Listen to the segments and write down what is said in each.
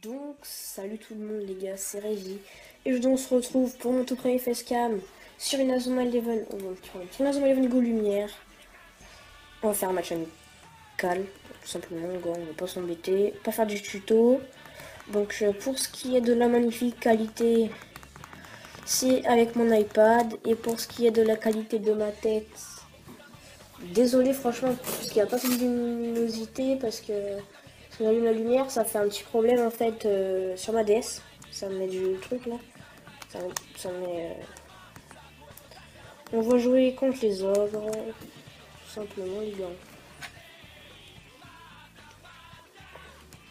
Donc, salut tout le monde les gars, c'est Régie. Et on se retrouve pour mon tout premier facecam sur une Azuma Eleven, sur une Azuma Eleven Go Lumière. On va faire un match amical, tout simplement, on va pas s'embêter, pas faire du tuto. Donc pour ce qui est de la magnifique qualité, c'est avec mon iPad. Et pour ce qui est de la qualité de ma tête, désolé franchement, parce qu'il n'y a pas de luminosité, parce que quand j'allume la lumière, ça fait un petit problème en fait sur ma DS. Ça me met du truc là. Ça me met. On va jouer contre les ogres, tout simplement les gars.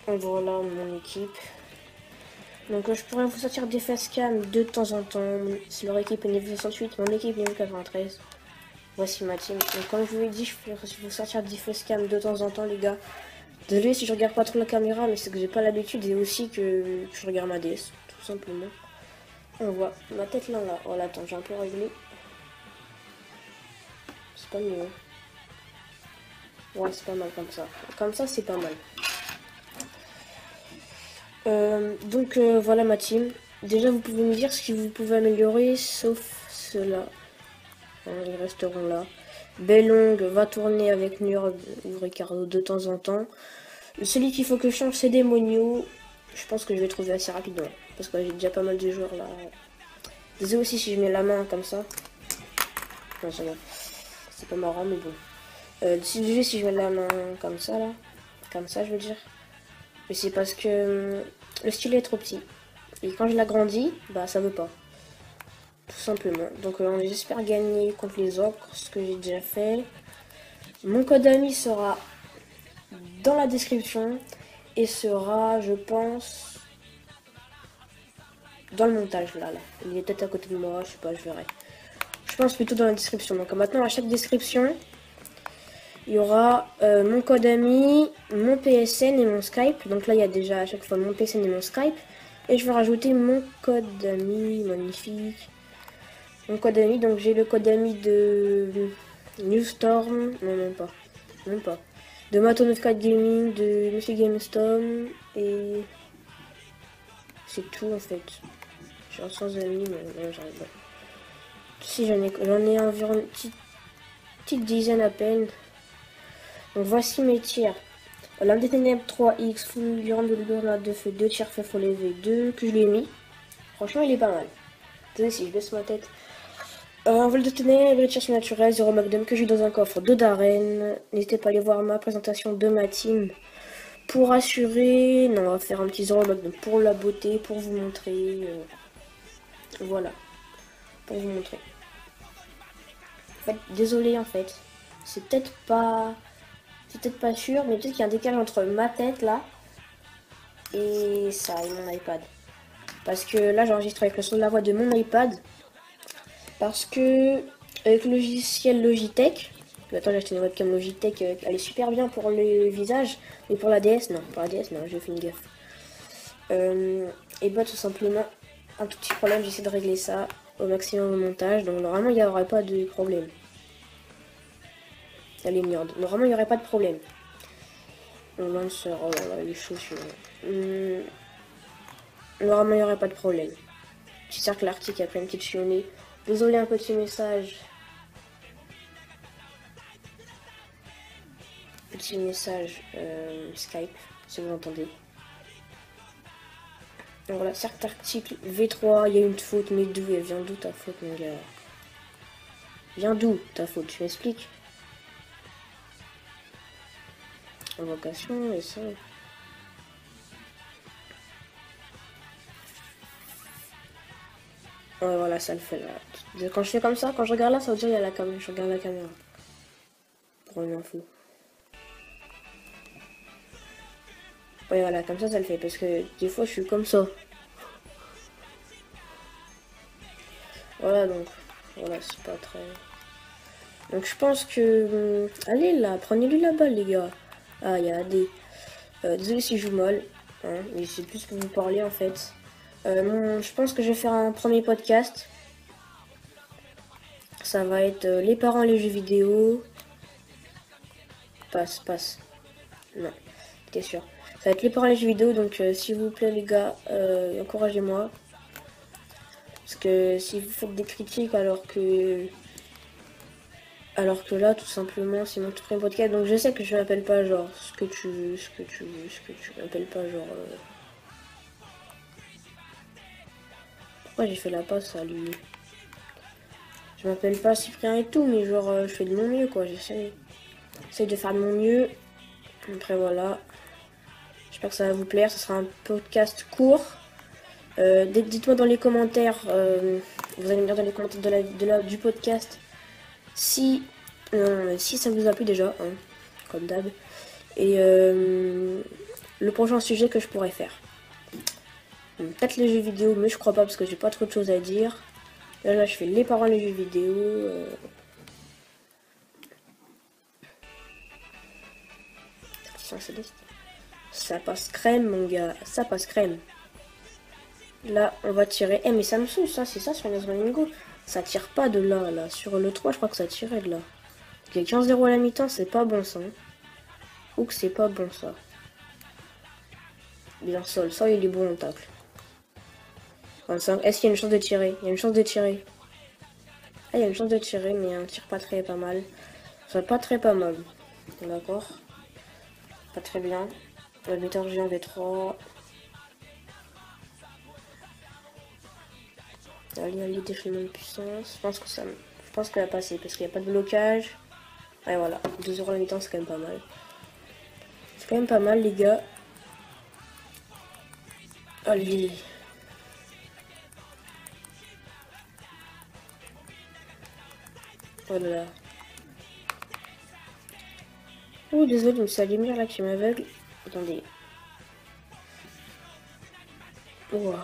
Voilà mon équipe. Donc je pourrais vous sortir des facecam de temps en temps. Si leur équipe est niveau 68, mon équipe est niveau 93. Voici ma team. Donc comme je vous l'ai dit, je peux vous sortir des facecam de temps en temps les gars. Désolé si je regarde pas trop la caméra, mais c'est que j'ai pas l'habitude et aussi que je regarde ma DS, tout simplement. On voit ma tête là. Voilà, attends, j'ai un peu réglé. C'est pas mieux. Ouais, c'est pas mal comme ça. Comme ça, c'est pas mal. Voilà ma team. Déjà, vous pouvez me dire ce que vous pouvez améliorer, sauf cela. Ils resteront là. Bellong va tourner avec Nurg ou Ricardo de temps en temps. Celui qu'il faut que je change, c'est Demonio. Je pense que je vais trouver assez rapidement. Parce que j'ai déjà pas mal de joueurs là. Désolé aussi si je mets la main comme ça. Non, ça va. C'est pas marrant, mais bon. Si je mets la main comme ça là. Comme ça, je veux dire. Mais c'est parce que le stylet est trop petit. Et quand je l'agrandis, bah ça veut pas. Tout simplement. Donc j'espère gagner contre les ogres, ce que j'ai déjà fait. Mon code ami sera dans la description. Et sera, je pense, dans le montage là. Il est peut-être à côté de moi, je sais pas, je verrai. Je pense plutôt dans la description. Donc maintenant à chaque description, il y aura mon code ami, mon PSN et mon Skype. Donc là il y a déjà à chaque fois mon PSN et mon Skype. Et je vais rajouter mon code ami, magnifique. Mon code ami, donc j'ai le code ami de Newstorm, non même pas, même pas. De Mato94 Gaming, de Monsieur GameStorm, et c'est tout en fait. J'ai 100 amis, mais non, j'arrive pas. Si j'en ai environ une petite dizaine à peine. Donc voici mes tirs. L'âme des ténèbres 3X, fulgurant de grenade de feu, 2 tirs fait pour les V2, que je lui ai mis. Franchement il est pas mal. Désolé si je baisse ma tête. Un vol de ténèbres, tir naturel, 0 Magnum que j'ai dans un coffre de Darren. N'hésitez pas à aller voir ma présentation de ma team pour assurer. Non, on va faire un petit 0 Magnum pour la beauté, pour vous montrer. Voilà, pour vous montrer. En fait, désolé en fait, c'est peut-être pas sûr, mais peut-être qu'il y a un décalage entre ma tête là et ça et mon iPad. Parce que là, j'enregistre avec le son de la voix de mon iPad. Parce que avec le logiciel Logitech, attends, j'ai acheté une webcam Logitech, elle est super bien pour le visage, mais pour la DS, non. Pour la DS, non, j'ai fait une gaffe. Et bah tout simplement, un tout petit problème, j'essaie de régler ça au maximum au montage, donc normalement il n'y aura pas de problème. Allez, merde, normalement il n'y aurait pas de problème. On lance, oh là là, les chaussures. Normalement il n'y aurait pas de problème. Petit cercle arctique après une petite chionnée. Désolé, un petit message. Petit message Skype, si vous l'entendez. Donc voilà, cercle arctique V3, il y a une faute, mais d'où elle vient d'où ta faute, mon gars? Vient d'où ta faute? Tu m'expliques? Invocation et ça. Ouais, voilà, ça le fait là. Quand je fais comme ça, quand je regarde là, ça veut dire qu'il y a la caméra. Je regarde la caméra. Pour une info. Ouais, voilà, comme ça le fait. Parce que des fois, je suis comme ça. Voilà, donc. Voilà, c'est pas très. Donc, je pense que. Allez là, prenez-lui la balle, les gars. Ah, il y a AD. Désolé si je joue mal. Hein, mais c'est plus pour vous parler en fait. Je pense que je vais faire un premier podcast. Ça va être les parents et les jeux vidéo. Passe. Non. T'es sûr. Ça va être les parents les jeux vidéo, donc s'il vous plaît les gars, encouragez-moi. Parce que si vous faites des critiques alors que là, tout simplement, c'est mon tout premier podcast. Donc je sais que je m'appelle pas genre ce que tu veux, ce que tu veux, ce que tu m'appelles pas genre. Pourquoi j'ai fait la passe à lui? Je m'appelle pas Cyprien et tout, mais genre je fais de mon mieux quoi. J'essaie de faire de mon mieux. Après voilà. J'espère que ça va vous plaire. Ce sera un podcast court. Dites-moi dans les commentaires. Vous allez me dire dans les commentaires du podcast si ça vous a plu déjà, hein, comme d'hab. Et le prochain sujet que je pourrais faire. Peut-être les jeux vidéo, mais je crois pas parce que j'ai pas trop de choses à dire. Là je fais les paroles des jeux vidéo. Ça passe crème mon gars, ça passe crème. Là on va tirer. Mais ça me saoule ça, c'est ça sur Lingo. Ça tire pas de là, là. Sur le 3 je crois que ça tirait de là. Ok, 15-0 à la mi-temps, c'est pas bon ça. Hein. Ou que c'est pas bon ça. Bien sol, ça il est bon en tacle. 25. Est-ce qu'il y a une chance de tirer? Il y a une chance de tirer. Ah, il y a une chance de tirer, mais un tir pas mal. Ça pas très pas mal. D'accord. Pas très bien. Le metteur géant V3. Allez, déchaînement de puissance. Je pense qu'elle a passé parce qu'il n'y a pas de blocage. Et voilà. 2 € à la mi-temps, c'est quand même pas mal. C'est quand même pas mal, les gars. Allez. Oh là là. Oh, désolé, mais c'est la lumière là qui m'aveugle. Attendez. Oh.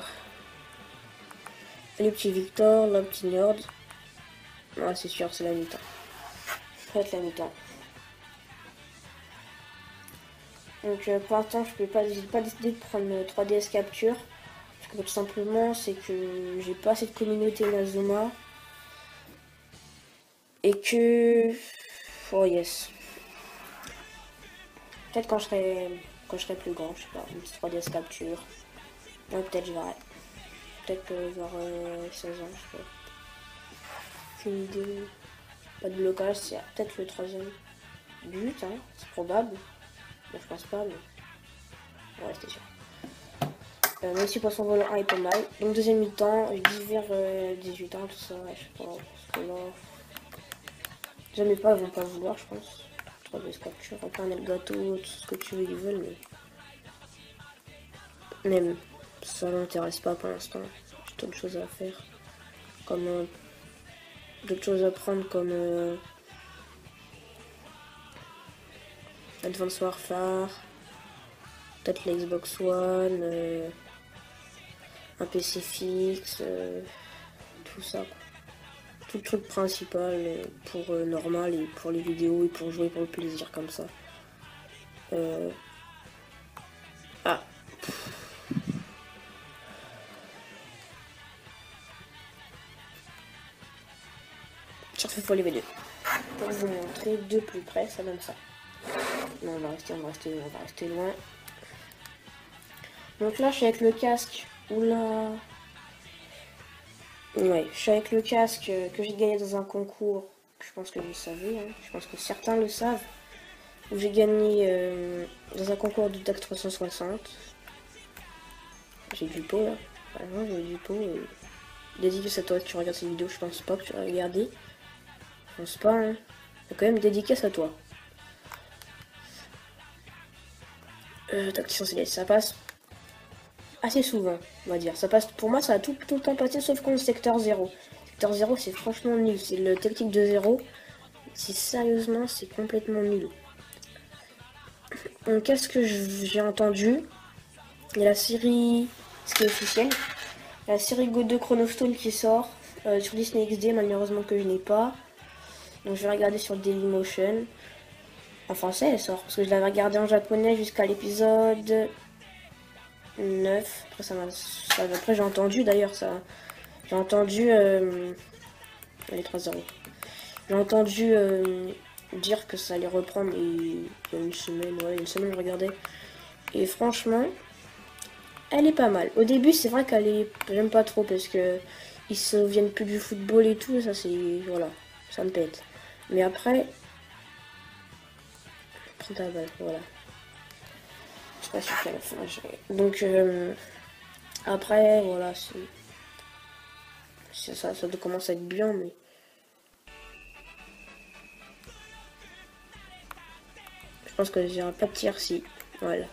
Le petit Victor, le petit Nerd. Ouais, c'est sûr, c'est la mi-temps. Ça va être la mi-temps. Donc pour l'instant, je peux pas décider de prendre 3DS Capture. Parce que tout simplement, c'est que j'ai pas assez de communauté Nazuma. Et que... Oh yes. Peut-être quand je serai plus grand, je sais pas, une petite 3DS Capture. Ouais, peut-être je verrai. Peut-être vers 16 ans, je sais pas. Aucune idée. Pas de blocage, c'est peut-être le 3e but, hein. C'est probable. Bon, je pense pas, mais... Ouais, c'était sûr. Même si Poisson Volant 1 est pas mal. Donc deuxième mi-temps, je dis vers 18 ans, tout ça, je sais pas. Parce que là... Jamais pas, ils vont pas vouloir, je pense. 3DS Capture, après on a le gâteau, tout ce que tu veux, ils veulent, mais... Même, ça m'intéresse pas pour l'instant. J'ai d'autres choses à faire. Comme... d'autres choses à prendre comme... Advance Warfare. Peut-être la Xbox One. Un PC fixe. Tout ça, quoi. Tout le truc principal pour normal et pour les vidéos et pour jouer pour le plaisir comme ça. Ah. Surtout pour les V2. Pour vous montrer de plus près, ça donne ça. Non, on va rester loin. Donc là, je suis avec le casque. Oula. Ouais, je suis avec le casque que j'ai gagné dans un concours. Je pense que vous le savez, hein. Je pense que certains le savent. Où j'ai gagné dans un concours de DAC 360. J'ai du pot là. Par exemple, j'ai du pot. Dédicace à toi que tu regardes cette vidéo. Je pense pas que tu vas regarder. Je pense pas, hein. Mais quand même, dédicace à toi. Tacticien Céleste, ça passe assez souvent, on va dire. Ça passe, pour moi, ça a tout le temps passé sauf contre secteur 0. Secteur 0, c'est franchement nul. C'est le tactique de 0. Sérieusement, c'est complètement nul. Donc, qu'est-ce que j'ai entendu? Il y a la série, ce qui est officiel, la série God 2 Chronostone qui sort sur Disney XD, malheureusement que je n'ai pas. Donc, je vais regarder sur Dailymotion. En français, elle sort, parce que je l'avais regardé en japonais jusqu'à l'épisode 9. Après, j'ai entendu d'ailleurs ça. J'ai entendu. Allez, 3-0. J'ai entendu dire que ça allait reprendre il y a une semaine. Ouais, une semaine, je regardais. Et franchement, elle est pas mal. Au début, c'est vrai qu'elle est... J'aime pas trop parce que ils se souviennent plus du football et tout. Ça, c'est... Voilà, ça me pète. Mais après... Prends ta balle, voilà. Je sais pas si à la fin. Donc, après, voilà, ça commence à être bien, mais... Je pense que j'irai pas de tir si. Voilà.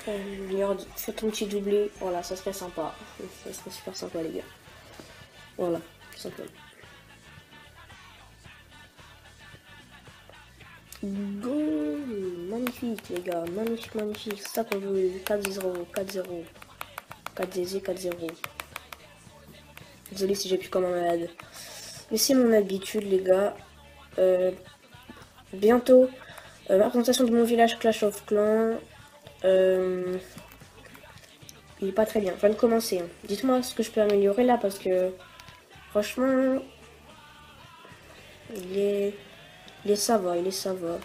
Regarde, fais ton petit doublé. Voilà, ça serait sympa. Ça serait super sympa, les gars. Voilà, tout simplement. Goal! Magnifique, les gars. Magnifique, magnifique. C'est ça qu'on veut. 4-0, 4-0. 4-0, 4-0. Désolé si j'ai plus comme un malade. Mais c'est mon habitude, les gars. Bientôt, la présentation de mon village Clash of Clans. Il est pas très bien. Je viens de commencer. Hein. Dites-moi ce que je peux améliorer là parce que franchement, il est ça va, il est ça va.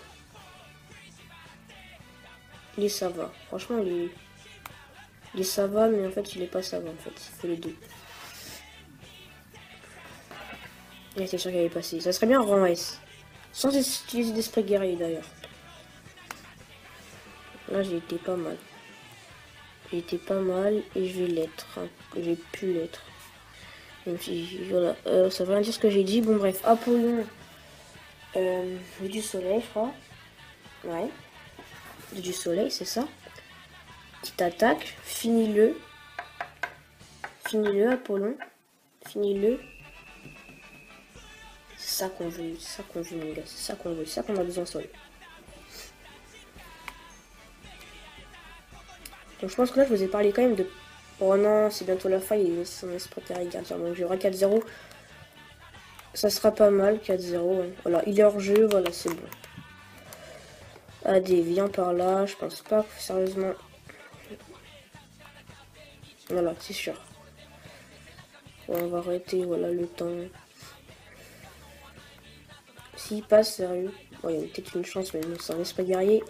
Il est ça va. Franchement, il est ça va, mais en fait, il est pas ça va en fait. Il fait les deux. Il était sûr qu'il allait passer. Ça serait bien rang S. Sans utiliser d'esprit guerrier d'ailleurs. Là, j'ai été pas mal. J'ai été pas mal et je vais l'être. Hein. J'ai pu l'être. Même si, voilà. Ça veut rien dire ce que j'ai dit. Bon, bref. Apollon. Du soleil, je crois. Ouais. Du soleil, c'est ça. Petite attaque. Finis-le. Finis-le, Apollon. Finis-le. C'est ça qu'on veut. C'est ça qu'on veut, les gars. C'est ça qu'on veut. C'est ça qu'on a besoin, soleil. Donc je pense que là, je vous ai parlé quand même de... Oh non, c'est bientôt la fin, il est son esprit gardien. Donc j'aurai 4-0. Ça sera pas mal, 4-0. Hein. Voilà, il est hors jeu, voilà, c'est bon. AD, viens par là, je pense pas, sérieusement. Voilà, c'est sûr. Bon, on va arrêter, voilà, le temps. S'il passe, sérieux. Bon, il y a peut-être une chance, mais non, c'est un esprit guerrier.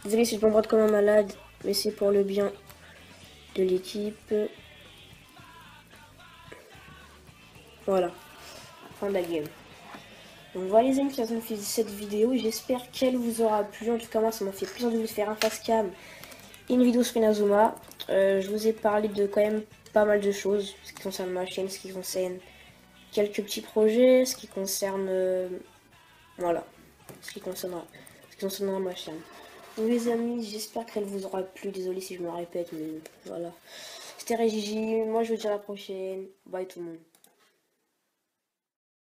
Désolé si je m'embrasse comme un malade, mais c'est pour le bien de l'équipe. Voilà, fin de la game. Donc voilà les amis, ça me fait cette vidéo, j'espère qu'elle vous aura plu. En tout cas moi ça m'a fait plaisir de vous faire un face cam et une vidéo sur Inazuma. Je vous ai parlé de quand même pas mal de choses, ce qui concerne ma chaîne, ce qui concerne quelques petits projets, ce qui concerne voilà, ce qui concernera ma chaîne. Donc les amis, j'espère qu'elle vous aura plu, désolé si je me répète, mais voilà. C'était Régigi, moi je vous dis à la prochaine, bye tout le monde.